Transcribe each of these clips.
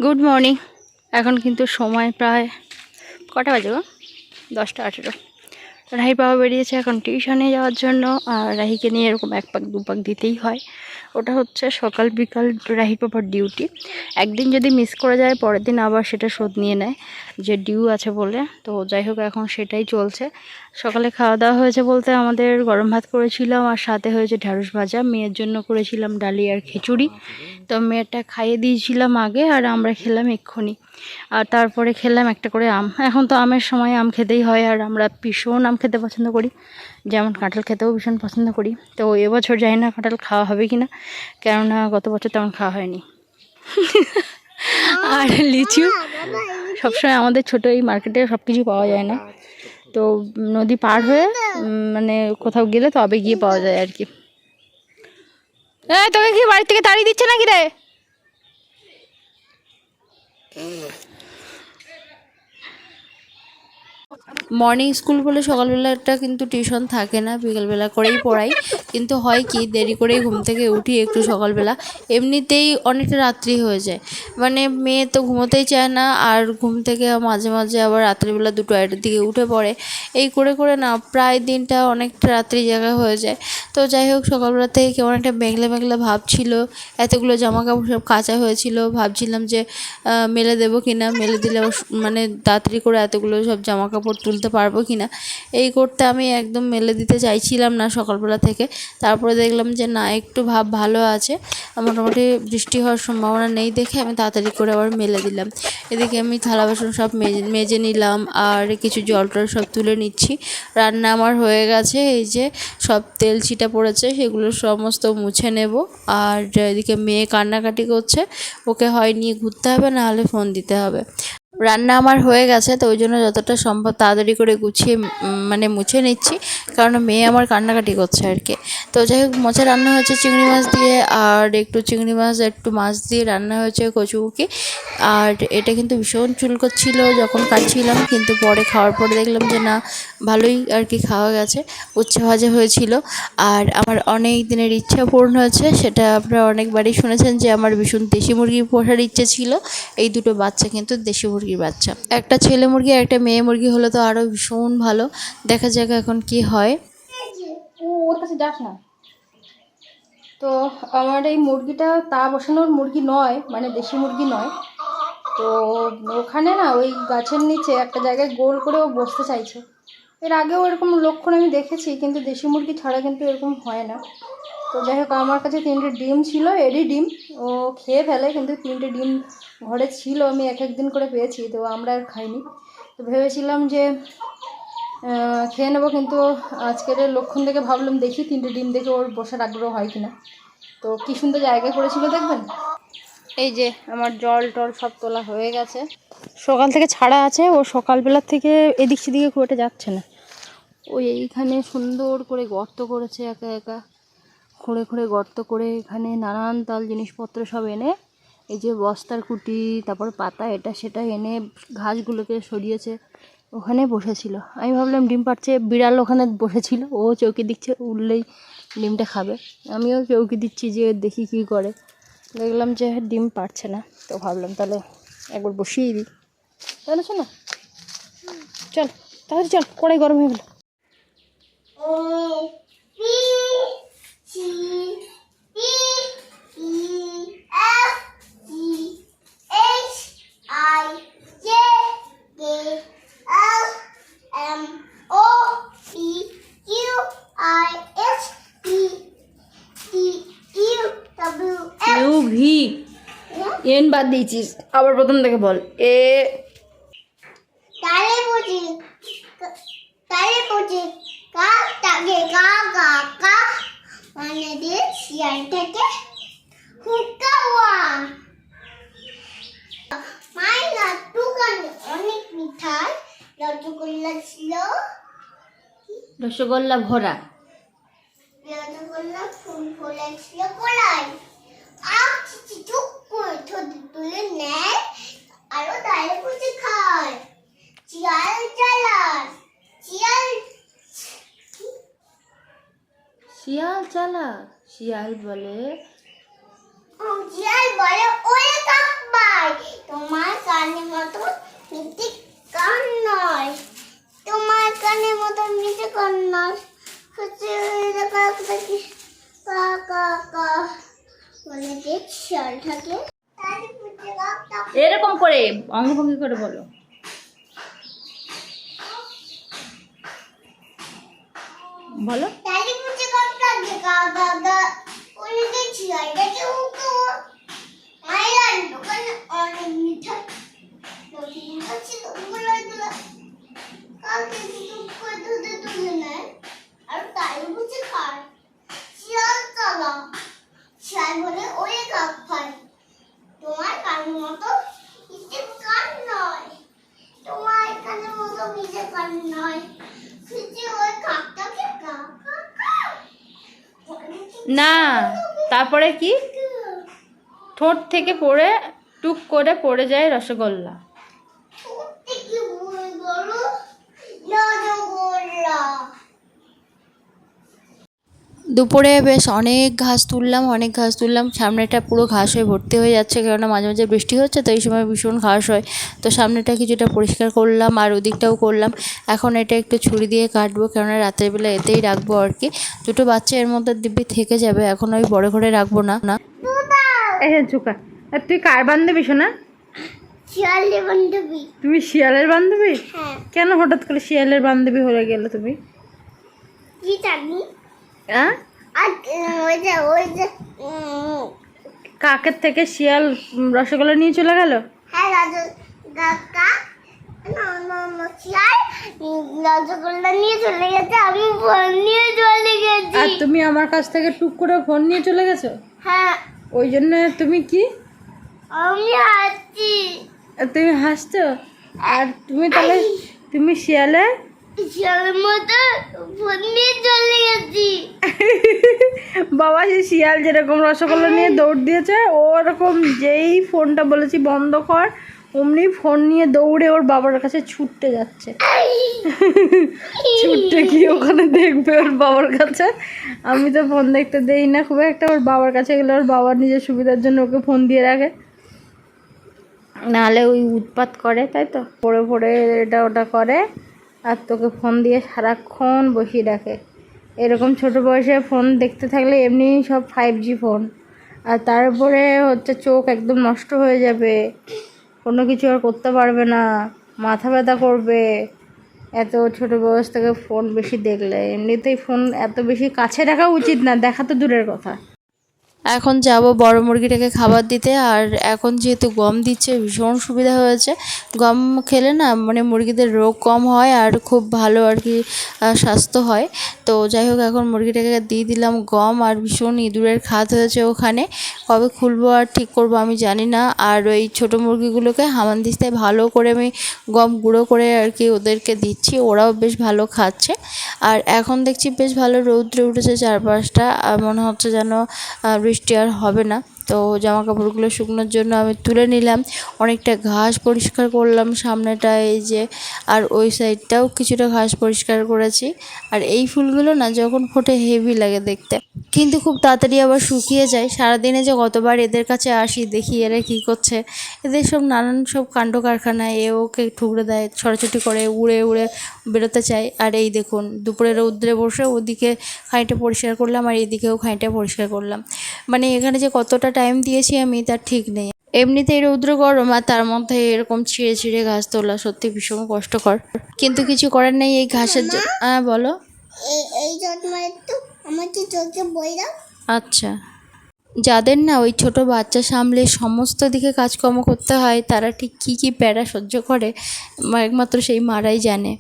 Good morning. এখন কিন্তু সময় প্রায় কটা বাজে গো? 10টা 18। রাহি বাবা বেরিয়েছে এখন টিউশনে যাওয়ার জন্য। আর রাহিকে নিয়ে এরকম 1 পাক 2 পাক দিতেই হয়। ওটা হচ্ছে সকাল বিকাল রাহি বাবার ডিউটি। একদিন যদি মিস করে যায় পরের দিন আবার সেটা শোধ নিয়ে নেয় যে ডিউ আছে বলে। তো যাই হোক এখন সেটাই চলছে। সকালে খাওয়া দাওয়া হয়েছে বলতে আমাদের গরম ভাত করেছিলাম আর সাথে হয়েছে ঢ্যাঁড়স ভাজা। মেয়ের জন্য করেছিলাম ডালি আর খিচুড়ি। তো মেয়েটা খাইয়ে দিয়েছিলাম আগে আর আমরা খেলাম এক্ষুনি। আর তারপরে খেলাম একটা করে আম। এখন তো আমের সময় আম খেতেই হয় আর আমরা ভীষণ আম খেতে পছন্দ করি, যেমন কাঁঠাল খেতেও ভীষণ পছন্দ করি। তো এবছর জানি না কাঁঠাল খাওয়া হবে কি না, কেননা গত বছর তেমন খাওয়া হয়নি। আর লিচু সবসময় আমাদের ছোটো এই মার্কেটে সব কিছু পাওয়া যায় না, তো নদী পার হয়ে মানে কোথাও গেলে তবে গিয়ে পাওয়া যায় আর কি। তোকে কি বাড়ি থেকে তাড়িয়ে দিচ্ছে নাকি রে? মর্নিং স্কুল বলে সকালবেলাটা কিন্তু টিউশন থাকে না, বিকেলবেলা করেই পড়াই। কিন্তু হয় কি, দেরি করেই ঘুম থেকে উঠি একটু সকালবেলা, এমনিতেই অনেকটা রাত্রি হয়ে যায়। মানে মেয়ে তো ঘুমোতেই চায় না, আর ঘুম থেকে মাঝে মাঝে আবার রাত্রিবেলা 2টা 2:30-এর দিকে উঠে পড়ে। এই করে করে না প্রায় দিনটা অনেকটা রাত্রি জায়গা হয়ে যায়। তো যাই হোক, সকালবেলা থেকে কেমন একটা মেঘলা মেঘলা ভাব ছিল। এতগুলো জামা কাপড় সব কাচা হয়েছিল, ভাবছিলাম যে মেলে দেবো কিনা, মেলে দিলে মানে তাড়াতাড়ি করে এতগুলো সব জামা কাপড় তুলতে পারবো কিনা, এই করতে আমি একদম মেলে দিতে চাইছিলাম না সকালবেলা থেকে। তারপরে দেখলাম যে না, একটু ভাব ভালো আছে, মোটামুটি বৃষ্টি হওয়ার সম্ভাবনা নেই দেখে আমি তাড়াতাড়ি করে আবার মেলে দিলাম। এদিকে আমি থালা বাসন সব মেজে নিলাম আর কিছু জল টল সব তুলে নিচ্ছি। রান্না আমার হয়ে গেছে, এই যে সব তেল ছিটা পড়েছে সেগুলো সমস্ত মুছে নেব। আর এদিকে মেয়ে কান্নাকাটি করছে, ওকে হয় নিয়ে ঘুরতে হবে, না হলে ফোন দিতে হবে। রান্না আমার হয়ে গেছে, তো ওই জন্য যতটা সম্ভব তাড়াতাড়ি করে গুছিয়ে মানে মুছে নিচ্ছি, কারণ মেয়ে আমার কান্নাকাটি করছে আর কি। তো যাই হোক, মোচা রান্না হয়েছে চিংড়ি মাছ দিয়ে, আর একটু চিংড়ি মাছ একটু মাছ দিয়ে রান্না হয়েছে কচুমুখি। আর এটা কিন্তু ভীষণ চুল করছিল যখন কাটছিলাম, কিন্তু পরে খাওয়ার পরে দেখলাম যে না, ভালোই আর কি খাওয়া গেছে। উচ্ছে ভাজা হয়েছিল। আর আমার অনেক দিনের ইচ্ছা পূর্ণ হয়েছে, সেটা আপনারা অনেকবারই শুনেছেন যে আমার ভীষণ দেশি মুরগি পোষার ইচ্ছে ছিল। এই দুটো বাচ্চা কিন্তু দেশি মুরগির বাচ্চা, একটা ছেলে মুরগি আর একটা মেয়ে মুরগি হলে তো আরও ভীষণ ভালো। দেখা যাক এখন কি হয়। ওর কাছে যাস না। তো আমার এই মুরগিটা তা বসানোর মুরগি নয়, মানে দেশি মুরগি নয়। তো ওখানে না ওই গাছের নিচে একটা জায়গায় গোল করে ও বসতে চাইছে। এর আগেও এরকম লক্ষণ আমি দেখেছি, কিন্তু দেশি মুরগি ছাড়া কিন্তু এরকম হয় না। তো যাই হোক, আমার কাছে 3টে ডিম ছিল, এরই ডিম। ও খেয়ে ফেলে, কিন্তু 3টে ডিম ঘরে ছিল, আমি এক দিন করে পেয়েছি, তো আমরা আর খাইনি। তো ভেবেছিলাম যে খেয়ে নেবো, কিন্তু আজকের লক্ষণ দেখে ভাবলাম দেখি 3টে ডিম দেখে ওর বসার আগ্রহ হয় কিনা। তো কী সুন্দর জায়গা করেছিল দেখবেন। এই যে আমার জল টল সব তোলা হয়ে গেছে, সকাল থেকে ছাড়া আছে। ও সকালবেলার থেকে এদিক সেদিকে খুব একটা যাচ্ছে না। ওই এইখানে সুন্দর করে গর্ত করেছে, একা একা খুঁড়ে খুঁড়ে গর্ত করে এখানে নানান তাল জিনিসপত্র সব এনে, এই যে বস্তার কুটি, তারপর পাতা, এটা সেটা এনে ঘাসগুলোকে সরিয়েছে, ওখানে বসেছিল। আমি ভাবলাম ডিম পাড়ছে, বিড়াল ওখানে বসেছিল, ও চৌকি দিচ্ছে, উঠলেই ডিমটা খাবে। আমিও চৌকি দিচ্ছি যে দেখি কী করে। দেখলাম যে ডিম পাড়ছে না, তো ভাবলাম তাহলে একবার বসিয়ে দিই। তাহলে শোনো, চল তাহলে চল, কড়াই গরম হয়ে গেল। এন বাদ দিয়েছিস, আবার প্রথম থেকে বল। এ রসগোল্লা ভরা, রসগোল্লা ফুল ফলেছিল কলাই, তুলে নেয় আরো দায়ে বসে খায়। শিয়াল চালাক, শিয়াল চালাক, শিয়াল বলে শিয়াল বলে ওরে কাকবাই তোমার কানের মতো মিথ্যে কান নয়, তোমার কানের মতো মিথ্যে কান নয়, হচ্ছে কাকি কা কা কা বলে যে শিয়ালটাকে তাই বুঝে কাকটা এরকম করে অঙ্গভঙ্গি করে বলো। বলো। তাই বুঝে কাকটা কা কা কা বলে যে শিয়ালটাকে উঠো মাইলান দোকানে অনেক মিঠা নদীর কাছে তোমরা কাকে চুপ করে দুধে তুলে নেয় আর তাই বুঝে খায়। শিয়াল চালা শিয়াল বলে ওরে কাক ভাই তোমার কানের মতো মিথ্যে কান নয়, তোমার কানের মতো মিথ্যে কান নয়, খুঁজে ওই কাকটাকে কা কা কা না, তারপরে কি? ঠোঁট থেকে পড়ে টুক করে পড়ে যায় রসগোল্লা। উঠতে কি বই বলো রসগোল্লা। দুপুরে বেশ অনেক ঘাস তুললাম, সামনেটা পুরো ঘাস হয়ে ভর্তি হয়ে যাচ্ছে, কেননা মাঝে মাঝে বৃষ্টি হচ্ছে তো এই সময় ভীষণ ঘাস হয়। তো সামনেটা কিছুটা পরিষ্কার করলাম আর ওদিকটাও করলাম। এখন এটা একটু ছুরি দিয়ে কাটবো, কেননা রাতের বেলা এতেই রাখবো আর কি। দুটো বাচ্চা এর মধ্যে দিব্যি থেকে যাবে, এখন ওই বড় ঘরে রাখবো না। চুকা, আর তুই কার বান্ধবী শোনা? শিয়ালের বান্ধবী। তুমি শিয়ালের বান্ধবী? হ্যাঁ। কেন হঠাৎ করে শিয়ালের বান্ধবী হয়ে গেলে তুমি? কি জানি হ্যাঁ, আর ওই যে কাকের থেকে শিয়াল রসগোল্লা নিয়ে চলে গেল। হ্যাঁ রাজু কাকা না না না শিয়াল রসগোল্লা নিয়ে চলে গেছে, আমি ফোন নিয়ে চলে গেছি। আর তুমি আমার কাছ থেকে টুক করে ফোন নিয়ে চলে গেছো। হ্যাঁ ওই জন্য তুমি কি, আমি হাসছি। তুমি হাসছো? আর তুমি তাহলে তুমি শিয়ালে শিয়ালের মতো ফোন নিয়ে চলে গেছি। বাবা, সে শিয়াল যেরকম রসগোল্লা নিয়ে দৌড় দিয়েছে, ওরকম যেই ফোনটা বলেছি বন্ধ কর অমনি ফোন নিয়ে দৌড়ে ওর বাবার কাছে ছুটতে যাচ্ছে। ছুটতে গিয়ে ওখানে দেখবে ওর বাবার কাছে। আমি তো ফোন দেখতে দেই না খুব একটা, ওর বাবার কাছে গেলে ওর বাবার নিজের সুবিধার জন্য ওকে ফোন দিয়ে রাখে, নাহলে ওই উৎপাত করে, তাই তো পড়ে পড়ে এটা ওটা করে আর তোকে ফোন দিয়ে সারাক্ষণ বসিয়ে রাখে। এরকম ছোট বয়সে ফোন দেখতে থাকলে এমনি সব 5G ফোন, আর তারপরে হচ্ছে চোখ একদম নষ্ট হয়ে যাবে, কোনো কিছু আর করতে পারবে না, মাথা ব্যথা করবে এত ছোট বয়স থেকে ফোন বেশি দেখলে। এমনিতেই ফোন এত বেশি কাছে রাখা উচিত না, দেখা তো দূরের কথা। এখন যাব বড় মুরগিটাকে খাবার দিতে। আর এখন যেহেতু গম দিচ্ছে ভীষণ সুবিধা হয়েছে, গম খেলে না মানে মুরগিদের রোগ কম হয় আর খুব ভালো আর কি স্বাস্থ্য হয়। তো যাই হোক, এখন মুরগিটাকে দিয়ে দিলাম গম, আর ভীষণ ইঁদুরের খাত হয়েছে ওখানে, কবে খুলবো আর ঠিক করবো আমি জানি না। আর ওই ছোটো মুরগিগুলোকে হামানদিস্তায় ভালো করে আমি গম গুঁড়ো করে আর কি ওদেরকে দিচ্ছি, ওরাও বেশ ভালো খাচ্ছে। আর এখন দেখছি বেশ ভালো রৌদ্র উঠেছে চারপাশটা, আর মনে হচ্ছে যেন বৃষ্টি আর হবে না। তো জামা কাপড়গুলো শুকনোর জন্য আমি তুলে নিলাম, অনেকটা ঘাস পরিষ্কার করলাম সামনেটা এই যে, আর ওই সাইডটাও কিছুটা ঘাস পরিষ্কার করেছি। আর এই ফুলগুলো না যখন ফোটে হেভি লাগে দেখতে, কিন্তু খুব তাড়াতাড়ি আবার শুকিয়ে যায়। সারাদিনে যে কতবার এদের কাছে আসি দেখি এরা কী করছে, এদের সব নানান সব কাণ্ড কারখানায় এ ওকে ঠুকরে দেয়, ছড়াছড়ি করে উড়ে উড়ে বেরোতে চায়। আর এই দেখুন দুপুরে রৌদ্রে বসে ওদিকে খানিকটা পরিষ্কার করলাম আর এদিকেও খানিকটা পরিষ্কার করলাম, মানে এখানে যে কতটা টাইম দিয়েছি আমি তার ঠিক নেই। এমনিতেই রৌদ্র গরম আর তার মধ্যে এরকম ছিঁড়ে ছিঁড়ে ঘাস তোলা সত্যি ভীষণ কষ্টকর, কিন্তু কিছু করার নেই এই ঘাসের বলো। এই জন্য একটু আমাকে চোখে বই দাও। আচ্ছা, যাদের না ওই ছোট বাচ্চা সামলে সমস্ত দিকে কাজকর্ম করতে হয় তারা ঠিক কী কী প্যারা সহ্য করে একমাত্র সেই মারাই জানে।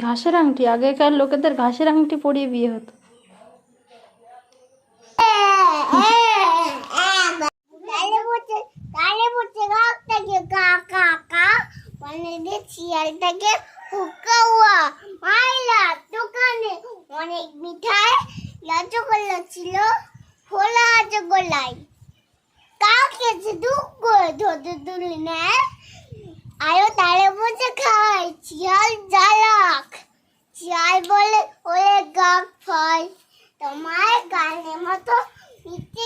ঘাসের আংটি, আগেকার লোকেদের ঘাসের আংটি পরিয়ে বিয়ে হতো। শিয়ালটাকে হুকাওয়া মাইলা দোকানে অনেক মিঠাই রসগোল্লা ছিল, ফোলা রসগোল্লাই কাকে দুঃখ করে ধরতে তুলি নেয় আরো তারে বসে খায়। শিয়াল জ্বালাক, শিয়াল বলে ওরে গাক ফল তোমার গানের মতো মিথ্যে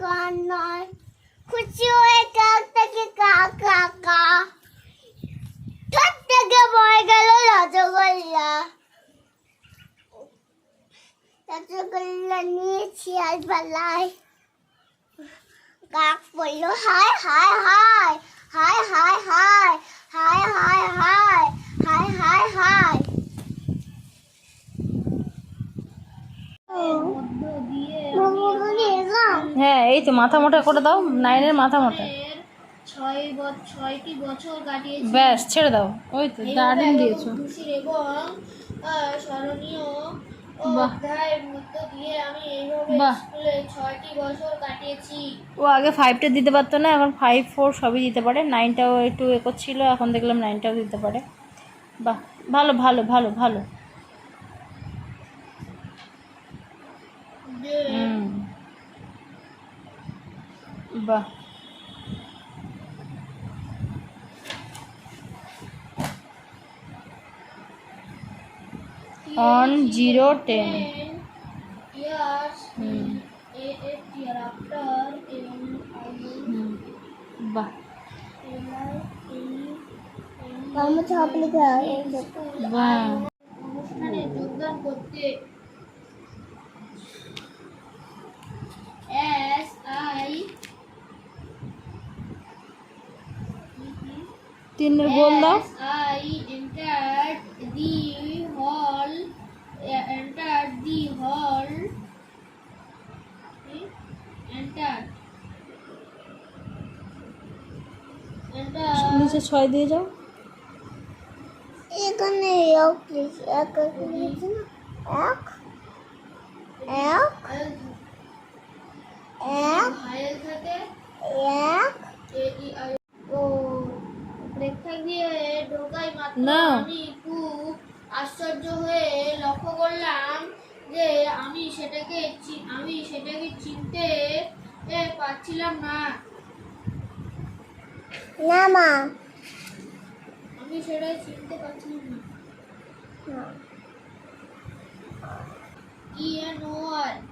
গান নয় খুশি হয়ে কাক থেকে কা কা কা ঠোঁট থেকে বয়ে গেল রসগোল্লা রসগোল্লা নিয়েছি আজ বেলায় কাক বললো হায় হায় হায় হায় হায় হায় হায় হায় হায় হায় হায় হায় হ্যাঁ এই তো মাথা মোটা করে দাও, 9-এর মাথা মোটা। 6টি বছর কাটিয়েছি ব্যাস ছেড়ে দাও, ওই তো দারুণ দিয়েছো। খুশির এবং স্মরণীয় বাহ। অধ্যায়ের মধ্য দিয়ে আমি এইভাবে বাহ। স্কুলে 6টি বছর কাটিয়েছি। ও আগে 5টা দিতে পারতো না, এখন 5, 4 সবই দিতে পারে। 9টাও একটু এগোচ্ছিল, এখন দেখলাম 9টাও দিতে পারে। বাহ, ভালো ভালো ভালো ভালো। হুম, বাহ। On 0, 10 years hmm, year after বাহ। আমার ছাপ লিখে বাহ, অনুষ্ঠানে যোগদান করতে as I 3-এর গোল দাও। as I entered the hall entered নিচে 6 দিয়ে যাও। এখানে এক এক লিখে না এক এক এক হায়েল থাকে এক ও প্রেক্ষাগৃহে ঢোকাই মাত্র না। আমি খুব আশ্চর্য হয়ে লক্ষ্য করলাম যে আমি সেটাকে চিনতে পারছিলাম না। না মা আমি সেটাই চিনতে পারছিলাম না।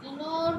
ইনোর